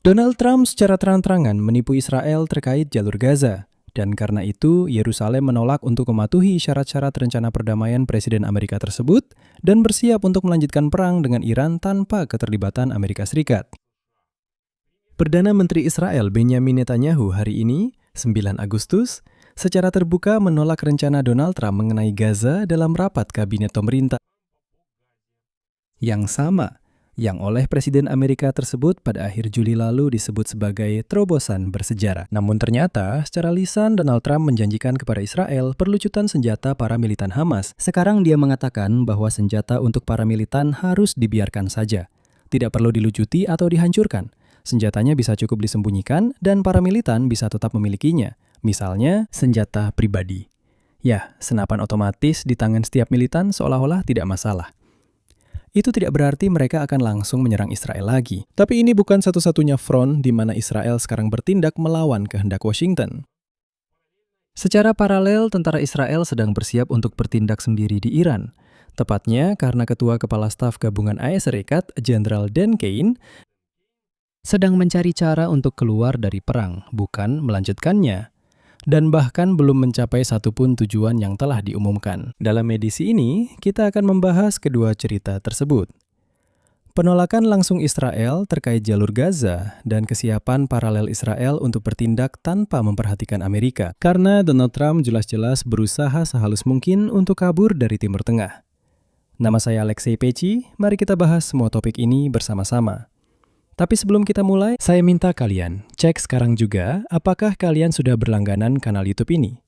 Donald Trump secara terang-terangan menipu Israel terkait jalur Gaza. Dan karena itu, Yerusalem menolak untuk mematuhi syarat-syarat rencana perdamaian Presiden Amerika tersebut dan bersiap untuk melanjutkan perang dengan Iran tanpa keterlibatan Amerika Serikat. Perdana Menteri Israel Benjamin Netanyahu hari ini, 9 Agustus, secara terbuka menolak rencana Donald Trump mengenai Gaza dalam rapat kabinet pemerintah. Yang sama, yang oleh Presiden Amerika tersebut pada akhir Juli lalu disebut sebagai terobosan bersejarah. Namun ternyata, secara lisan Donald Trump menjanjikan kepada Israel perlucutan senjata para militan Hamas. Sekarang dia mengatakan bahwa senjata untuk para militan harus dibiarkan saja. Tidak perlu dilucuti atau dihancurkan. Senjatanya bisa cukup disembunyikan dan para militan bisa tetap memilikinya. Misalnya, senjata pribadi. Ya, senapan otomatis di tangan setiap militan seolah-olah tidak masalah. Itu tidak berarti mereka akan langsung menyerang Israel lagi. Tapi ini bukan satu-satunya front di mana Israel sekarang bertindak melawan kehendak Washington. Secara paralel, tentara Israel sedang bersiap untuk bertindak sendiri di Iran. Tepatnya karena Ketua Kepala Staf Gabungan AS Serikat, Jenderal Dan Kane, sedang mencari cara untuk keluar dari perang, bukan melanjutkannya. Dan bahkan belum mencapai satupun tujuan yang telah diumumkan. Dalam edisi ini, kita akan membahas kedua cerita tersebut. Penolakan langsung Israel terkait jalur Gaza dan kesiapan paralel Israel untuk bertindak tanpa memperhatikan Amerika. Karena Donald Trump jelas-jelas berusaha sehalus mungkin untuk kabur dari Timur Tengah. Nama saya Alexei Peci, mari kita bahas semua topik ini bersama-sama. Tapi sebelum kita mulai, saya minta kalian cek sekarang juga apakah kalian sudah berlangganan kanal YouTube ini.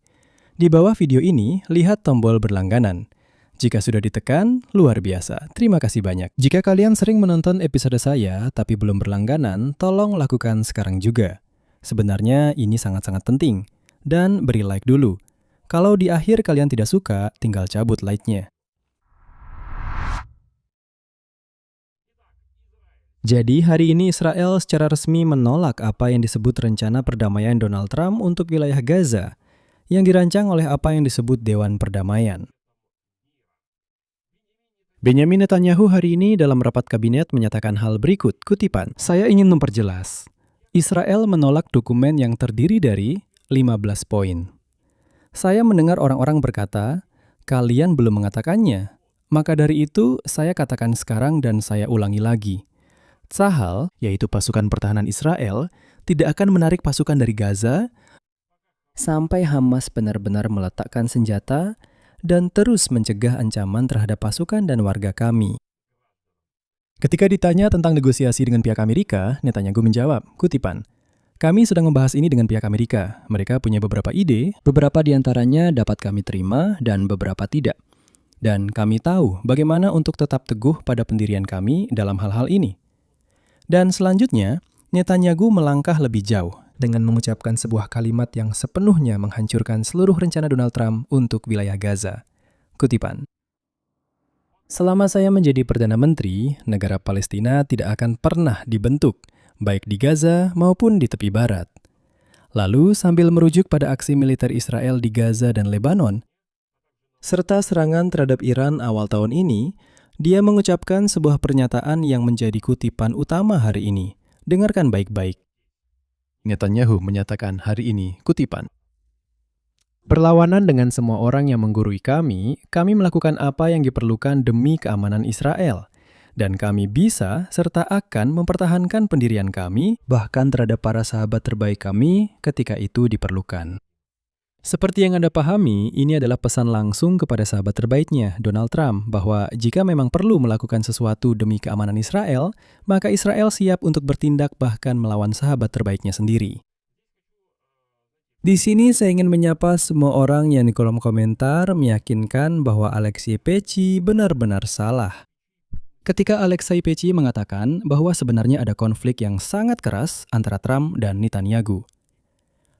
Di bawah video ini, lihat tombol berlangganan. Jika sudah ditekan, luar biasa. Terima kasih banyak. Jika kalian sering menonton episode saya tapi belum berlangganan, tolong lakukan sekarang juga. Sebenarnya ini sangat-sangat penting. Dan beri like dulu. Kalau di akhir kalian tidak suka, tinggal cabut like-nya. Jadi hari ini Israel secara resmi menolak apa yang disebut rencana perdamaian Donald Trump untuk wilayah Gaza yang dirancang oleh apa yang disebut Dewan Perdamaian. Benjamin Netanyahu hari ini dalam rapat kabinet menyatakan hal berikut, kutipan, "Saya ingin memperjelas, Israel menolak dokumen yang terdiri dari 15 poin. Saya mendengar orang-orang berkata, kalian belum mengatakannya, maka dari itu saya katakan sekarang dan saya ulangi lagi. Tzahal, yaitu pasukan pertahanan Israel, tidak akan menarik pasukan dari Gaza sampai Hamas benar-benar meletakkan senjata dan terus mencegah ancaman terhadap pasukan dan warga kami." Ketika ditanya tentang negosiasi dengan pihak Amerika, Netanyahu menjawab, kutipan, "Kami sedang membahas ini dengan pihak Amerika. Mereka punya beberapa ide, beberapa diantaranya dapat kami terima dan beberapa tidak. Dan kami tahu bagaimana untuk tetap teguh pada pendirian kami dalam hal-hal ini." Dan selanjutnya, Netanyahu melangkah lebih jauh dengan mengucapkan sebuah kalimat yang sepenuhnya menghancurkan seluruh rencana Donald Trump untuk wilayah Gaza. Kutipan, "Selama saya menjadi Perdana Menteri, negara Palestina tidak akan pernah dibentuk, baik di Gaza maupun di tepi barat." Lalu sambil merujuk pada aksi militer Israel di Gaza dan Lebanon, serta serangan terhadap Iran awal tahun ini, dia mengucapkan sebuah pernyataan yang menjadi kutipan utama hari ini. Dengarkan baik-baik. Netanyahu menyatakan hari ini, kutipan, "Berlawanan dengan semua orang yang menggurui kami melakukan apa yang diperlukan demi keamanan Israel. Dan kami bisa serta akan mempertahankan pendirian kami, bahkan terhadap para sahabat terbaik kami ketika itu diperlukan." Seperti yang Anda pahami, ini adalah pesan langsung kepada sahabat terbaiknya, Donald Trump, bahwa jika memang perlu melakukan sesuatu demi keamanan Israel, maka Israel siap untuk bertindak bahkan melawan sahabat terbaiknya sendiri. Di sini saya ingin menyapa semua orang yang di kolom komentar meyakinkan bahwa Alexei Peci benar-benar salah. Ketika Alexei Peci mengatakan bahwa sebenarnya ada konflik yang sangat keras antara Trump dan Netanyahu.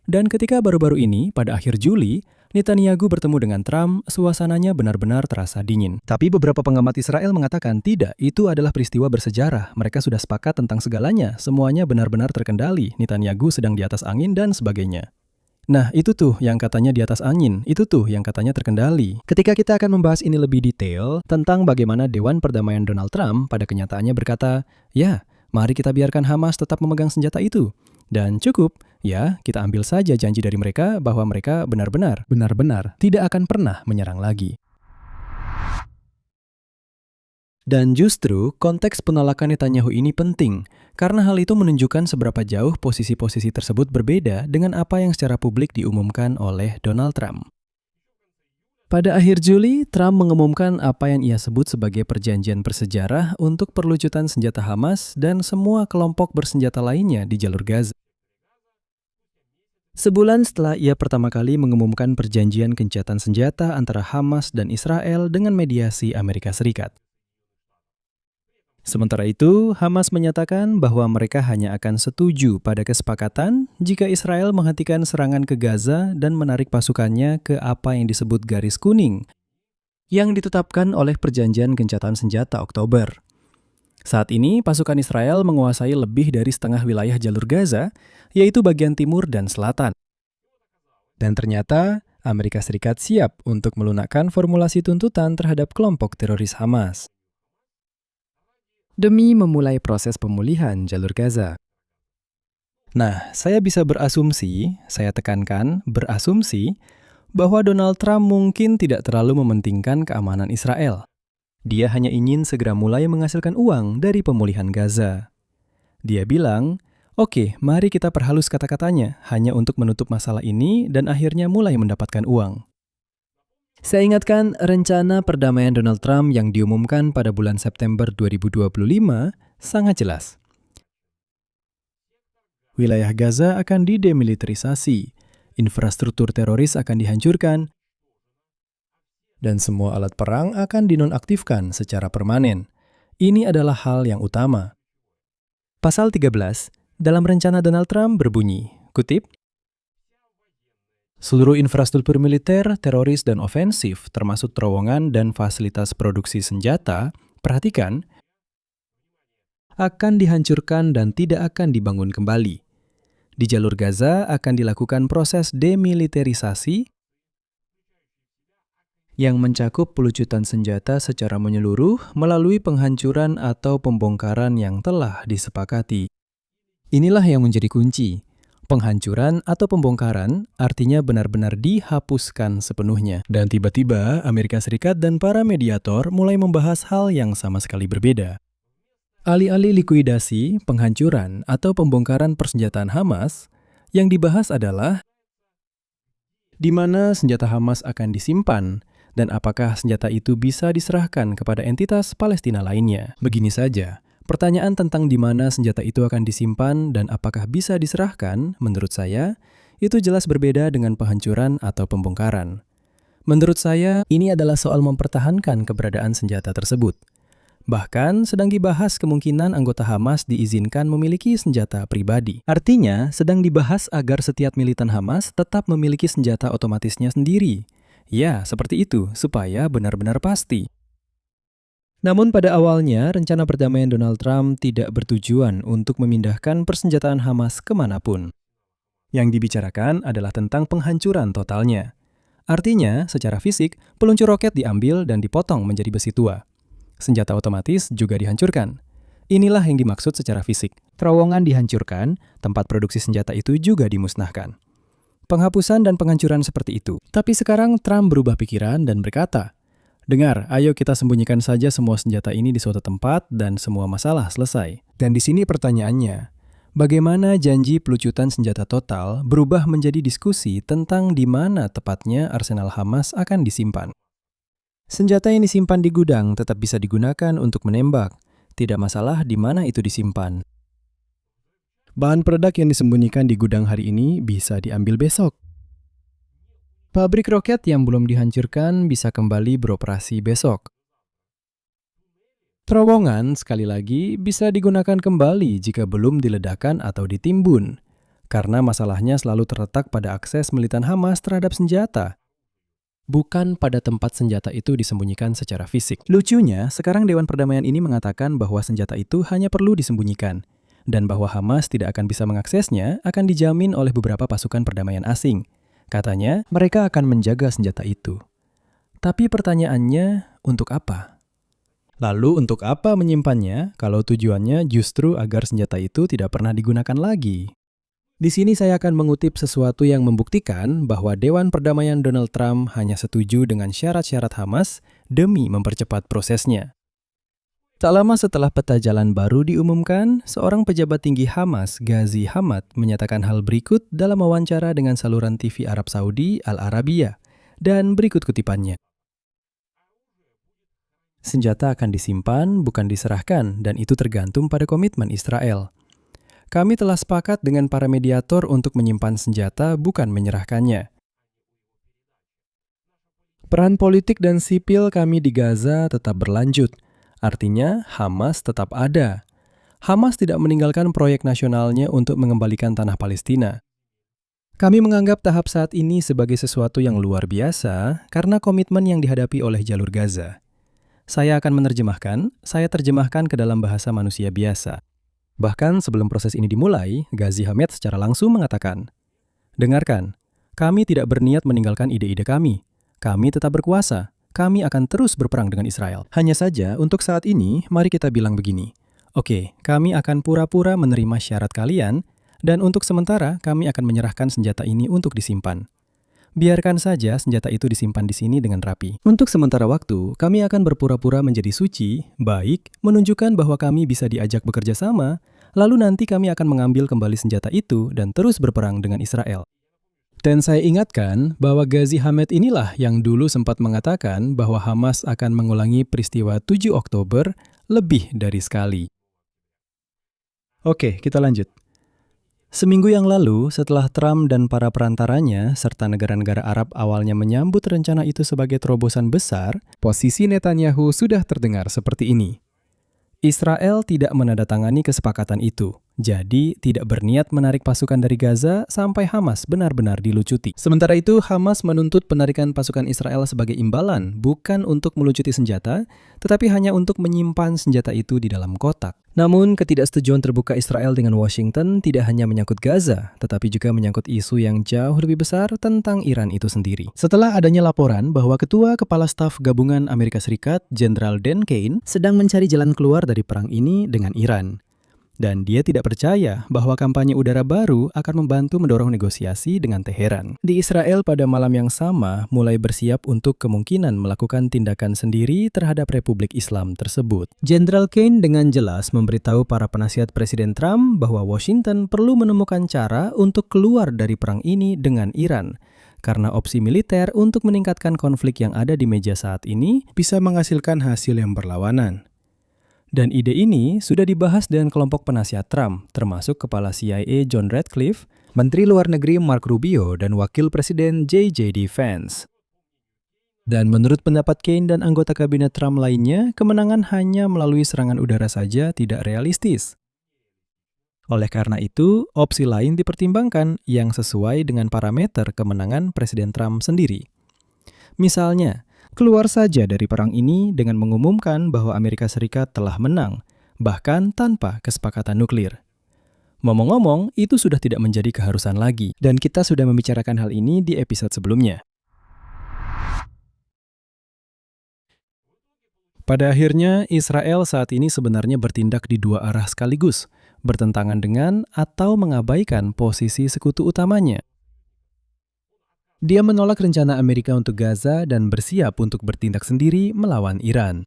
Dan ketika baru-baru ini, pada akhir Juli, Netanyahu bertemu dengan Trump, suasananya benar-benar terasa dingin. Tapi beberapa pengamat Israel mengatakan tidak, itu adalah peristiwa bersejarah. Mereka sudah sepakat tentang segalanya, semuanya benar-benar terkendali, Netanyahu sedang di atas angin dan sebagainya. Nah, itu tuh yang katanya di atas angin, itu tuh yang katanya terkendali. Ketika kita akan membahas ini lebih detail tentang bagaimana Dewan Perdamaian Donald Trump pada kenyataannya berkata, ya, Mari kita biarkan Hamas tetap memegang senjata itu. Dan cukup, ya, kita ambil saja janji dari mereka bahwa mereka benar-benar tidak akan pernah menyerang lagi. Dan justru konteks penolakan Netanyahu ini penting, karena hal itu menunjukkan seberapa jauh posisi-posisi tersebut berbeda dengan apa yang secara publik diumumkan oleh Donald Trump. Pada akhir Juli, Trump mengumumkan apa yang ia sebut sebagai perjanjian bersejarah untuk perlucutan senjata Hamas dan semua kelompok bersenjata lainnya di jalur Gaza. Sebulan setelah ia pertama kali mengumumkan perjanjian gencatan senjata antara Hamas dan Israel dengan mediasi Amerika Serikat. Sementara itu, Hamas menyatakan bahwa mereka hanya akan setuju pada kesepakatan jika Israel menghentikan serangan ke Gaza dan menarik pasukannya ke apa yang disebut garis kuning yang ditetapkan oleh perjanjian gencatan senjata Oktober. Saat ini, pasukan Israel menguasai lebih dari setengah wilayah jalur Gaza, yaitu bagian timur dan selatan. Dan ternyata, Amerika Serikat siap untuk melunakkan formulasi tuntutan terhadap kelompok teroris Hamas demi memulai proses pemulihan jalur Gaza. Nah, saya bisa berasumsi, saya tekankan berasumsi, bahwa Donald Trump mungkin tidak terlalu mementingkan keamanan Israel. Dia hanya ingin segera mulai menghasilkan uang dari pemulihan Gaza. Dia bilang, oke, mari kita perhalus kata-katanya hanya untuk menutup masalah ini dan akhirnya mulai mendapatkan uang. Saya ingatkan rencana perdamaian Donald Trump yang diumumkan pada bulan September 2025 sangat jelas. Wilayah Gaza akan didemilitarisasi, infrastruktur teroris akan dihancurkan, dan semua alat perang akan dinonaktifkan secara permanen. Ini adalah hal yang utama. Pasal 13 dalam rencana Donald Trump berbunyi, kutip, seluruh infrastruktur militer, teroris, dan ofensif, termasuk terowongan dan fasilitas produksi senjata, perhatikan, akan dihancurkan dan tidak akan dibangun kembali. Di jalur Gaza akan dilakukan proses demilitarisasi yang mencakup pelucutan senjata secara menyeluruh melalui penghancuran atau pembongkaran yang telah disepakati. Inilah yang menjadi kunci. Penghancuran atau pembongkaran artinya benar-benar dihapuskan sepenuhnya. Dan tiba-tiba Amerika Serikat dan para mediator mulai membahas hal yang sama sekali berbeda. Alih-alih likuidasi, penghancuran, atau pembongkaran persenjataan Hamas, yang dibahas adalah di mana senjata Hamas akan disimpan dan apakah senjata itu bisa diserahkan kepada entitas Palestina lainnya. Begini saja. Pertanyaan tentang di mana senjata itu akan disimpan dan apakah bisa diserahkan, menurut saya, itu jelas berbeda dengan penghancuran atau pembongkaran. Menurut saya, ini adalah soal mempertahankan keberadaan senjata tersebut. Bahkan, sedang dibahas kemungkinan anggota Hamas diizinkan memiliki senjata pribadi. Artinya, sedang dibahas agar setiap militan Hamas tetap memiliki senjata otomatisnya sendiri. Ya, seperti itu, supaya benar-benar pasti. Namun pada awalnya, rencana perdamaian Donald Trump tidak bertujuan untuk memindahkan persenjataan Hamas kemanapun. Yang dibicarakan adalah tentang penghancuran totalnya. Artinya, secara fisik, peluncur roket diambil dan dipotong menjadi besi tua. Senjata otomatis juga dihancurkan. Inilah yang dimaksud secara fisik. Terowongan dihancurkan, tempat produksi senjata itu juga dimusnahkan. Penghapusan dan penghancuran seperti itu. Tapi sekarang Trump berubah pikiran dan berkata, dengar, ayo kita sembunyikan saja semua senjata ini di suatu tempat dan semua masalah selesai. Dan di sini pertanyaannya, bagaimana janji pelucutan senjata total berubah menjadi diskusi tentang di mana tepatnya arsenal Hamas akan disimpan? Senjata yang disimpan di gudang tetap bisa digunakan untuk menembak. Tidak masalah di mana itu disimpan. Bahan peledak yang disembunyikan di gudang hari ini bisa diambil besok. Pabrik roket yang belum dihancurkan bisa kembali beroperasi besok. Terowongan, sekali lagi, bisa digunakan kembali jika belum diledakkan atau ditimbun, karena masalahnya selalu terletak pada akses militan Hamas terhadap senjata, bukan pada tempat senjata itu disembunyikan secara fisik. Lucunya, sekarang Dewan Perdamaian ini mengatakan bahwa senjata itu hanya perlu disembunyikan, dan bahwa Hamas tidak akan bisa mengaksesnya akan dijamin oleh beberapa pasukan perdamaian asing. Katanya, mereka akan menjaga senjata itu. Tapi pertanyaannya, untuk apa? Lalu untuk apa menyimpannya kalau tujuannya justru agar senjata itu tidak pernah digunakan lagi? Di sini saya akan mengutip sesuatu yang membuktikan bahwa Dewan Perdamaian Donald Trump hanya setuju dengan syarat-syarat Hamas demi mempercepat prosesnya. Tak lama setelah peta jalan baru diumumkan, seorang pejabat tinggi Hamas, Ghazi Hamad, menyatakan hal berikut dalam wawancara dengan saluran TV Arab Saudi Al Arabiya. Dan berikut kutipannya. Senjata akan disimpan, bukan diserahkan, dan itu tergantung pada komitmen Israel. Kami telah sepakat dengan para mediator untuk menyimpan senjata, bukan menyerahkannya. Peran politik dan sipil kami di Gaza tetap berlanjut. Artinya, Hamas tetap ada. Hamas tidak meninggalkan proyek nasionalnya untuk mengembalikan tanah Palestina. Kami menganggap tahap saat ini sebagai sesuatu yang luar biasa karena komitmen yang dihadapi oleh jalur Gaza. Saya akan saya terjemahkan ke dalam bahasa manusia biasa. Bahkan sebelum proses ini dimulai, Ghazi Hamad secara langsung mengatakan, "Dengarkan, kami tidak berniat meninggalkan ide-ide kami. Kami tetap berkuasa. Kami akan terus berperang dengan Israel. Hanya saja, untuk saat ini, mari kita bilang begini. Oke, kami akan pura-pura menerima syarat kalian, dan untuk sementara kami akan menyerahkan senjata ini untuk disimpan. Biarkan saja senjata itu disimpan di sini dengan rapi. Untuk sementara waktu, kami akan berpura-pura menjadi suci, baik, menunjukkan bahwa kami bisa diajak bekerja sama, lalu nanti kami akan mengambil kembali senjata itu dan terus berperang dengan Israel." Dan saya ingatkan bahwa Ghazi Hamad inilah yang dulu sempat mengatakan bahwa Hamas akan mengulangi peristiwa 7 Oktober lebih dari sekali. Oke, kita lanjut. Seminggu yang lalu, setelah Trump dan para perantaranya serta negara-negara Arab awalnya menyambut rencana itu sebagai terobosan besar, posisi Netanyahu sudah terdengar seperti ini. Israel tidak menandatangani kesepakatan itu, jadi tidak berniat menarik pasukan dari Gaza sampai Hamas benar-benar dilucuti. Sementara itu, Hamas menuntut penarikan pasukan Israel sebagai imbalan, bukan untuk melucuti senjata, tetapi hanya untuk menyimpan senjata itu di dalam kotak. Namun, ketidaksetujuan terbuka Israel dengan Washington tidak hanya menyangkut Gaza, tetapi juga menyangkut isu yang jauh lebih besar tentang Iran itu sendiri. Setelah adanya laporan bahwa Ketua Kepala Staf Gabungan Amerika Serikat, Jenderal Dan Kane, sedang mencari jalan keluar dari perang ini dengan Iran. Dan dia tidak percaya bahwa kampanye udara baru akan membantu mendorong negosiasi dengan Teheran. Di Israel pada malam yang sama mulai bersiap untuk kemungkinan melakukan tindakan sendiri terhadap Republik Islam tersebut. Jenderal Kane dengan jelas memberitahu para penasihat Presiden Trump bahwa Washington perlu menemukan cara untuk keluar dari perang ini dengan Iran. Karena opsi militer untuk meningkatkan konflik yang ada di meja saat ini bisa menghasilkan hasil yang berlawanan. Dan ide ini sudah dibahas dengan kelompok penasihat Trump, termasuk Kepala CIA John Ratcliffe, Menteri Luar Negeri Mark Rubio, dan Wakil Presiden JD Vance. Dan menurut pendapat Kane dan anggota kabinet Trump lainnya, kemenangan hanya melalui serangan udara saja tidak realistis. Oleh karena itu, opsi lain dipertimbangkan yang sesuai dengan parameter kemenangan Presiden Trump sendiri. Misalnya, keluar saja dari perang ini dengan mengumumkan bahwa Amerika Serikat telah menang, bahkan tanpa kesepakatan nuklir. Ngomong-ngomong, itu sudah tidak menjadi keharusan lagi, dan kita sudah membicarakan hal ini di episode sebelumnya. Pada akhirnya, Israel saat ini sebenarnya bertindak di dua arah sekaligus, bertentangan dengan atau mengabaikan posisi sekutu utamanya. Dia menolak rencana Amerika untuk Gaza dan bersiap untuk bertindak sendiri melawan Iran.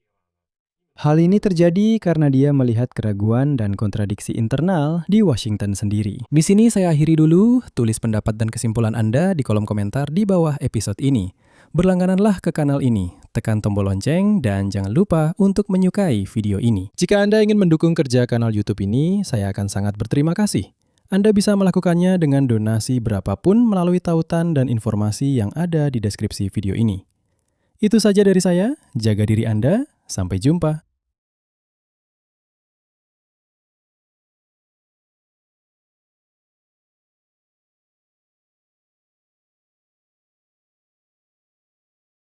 Hal ini terjadi karena dia melihat keraguan dan kontradiksi internal di Washington sendiri. Di sini saya akhiri dulu, tulis pendapat dan kesimpulan Anda di kolom komentar di bawah episode ini. Berlanggananlah ke kanal ini, tekan tombol lonceng, dan jangan lupa untuk menyukai video ini. Jika Anda ingin mendukung kerja kanal YouTube ini, saya akan sangat berterima kasih. Anda bisa melakukannya dengan donasi berapapun melalui tautan dan informasi yang ada di deskripsi video ini. Itu saja dari saya, jaga diri Anda, sampai jumpa.